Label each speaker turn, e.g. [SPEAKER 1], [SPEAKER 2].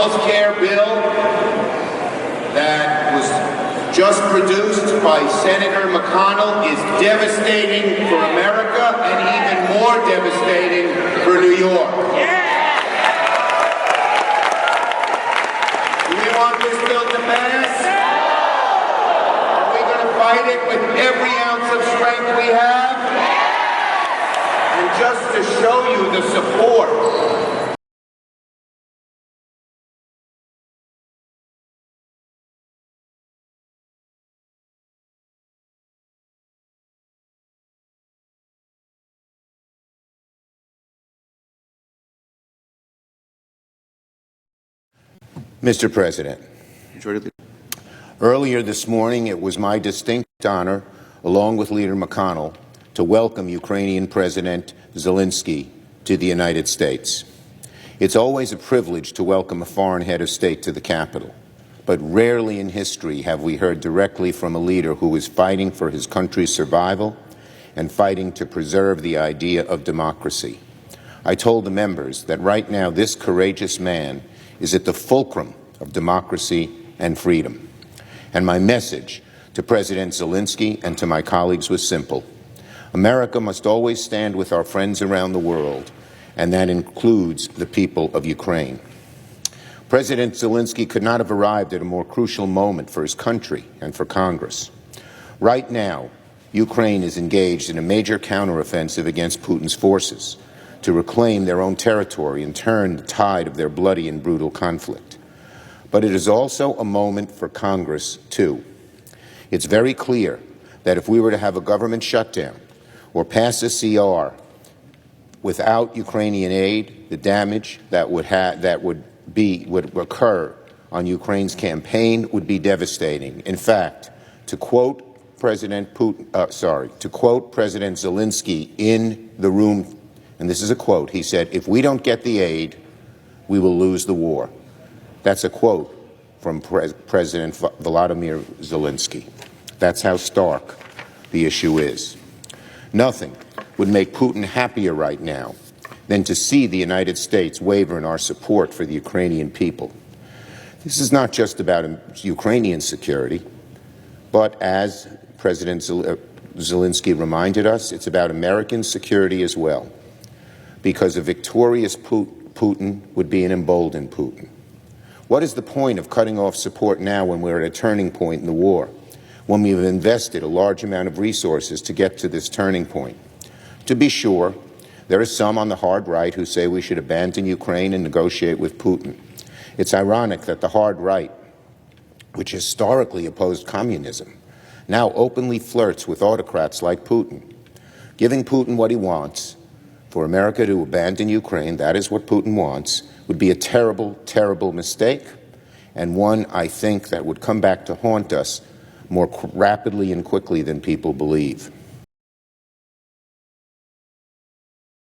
[SPEAKER 1] health care bill that was just produced by Senator McConnell is devastating for America and even more devastating for New York. Do we want this bill to pass? Are we going to fight it with every ounce of strength we have? And just to show you the support
[SPEAKER 2] Mr. President, earlier this morning it was my distinct honor, along with Leader McConnell, to welcome Ukrainian President Zelensky to the United States. It's always a privilege to welcome a foreign head of state to the Capitol, but rarely in history have we heard directly from a leader who is fighting for his country's survival and fighting to preserve the idea of democracy. I told the members that right now this courageous man is at the fulcrum of democracy and freedom. And my message to President Zelensky and to my colleagues was simple. America must always stand with our friends around the world, and that includes the people of Ukraine. President Zelensky could not have arrived at a more crucial moment for his country and for Congress. Right now, Ukraine is engaged in a major counteroffensive against Putin's forces to reclaim their own territory and turn the tide of their bloody and brutal conflict. But it is also a moment for Congress, too. It's very clear that if we were to have a government shutdown or pass a CR without Ukrainian aid, the damage that would occur on Ukraine's campaign would be devastating. In fact, to quote President Zelensky in the room, and this is a quote, he said, "If we don't get the aid, we will lose the war." That's a quote from President Volodymyr Zelensky. That's how stark the issue is. Nothing would make Putin happier right now than to see the United States waver in our support for the Ukrainian people. This is not just about Ukrainian security, but as President Zelensky reminded us, it's about American security as well, because a victorious Putin would be an emboldened Putin. What is the point of cutting off support now when we're at a turning point in the war, when we've invested a large amount of resources to get to this turning point? To be sure, there are some on the hard right who say we should abandon Ukraine and negotiate with Putin. It's ironic that the hard right, which historically opposed communism, now openly flirts with autocrats like Putin. Giving Putin what he wants, for America to abandon Ukraine, that is what Putin wants, would be a terrible, terrible mistake, and one, I think, that would come back to haunt us more rapidly and quickly than people believe.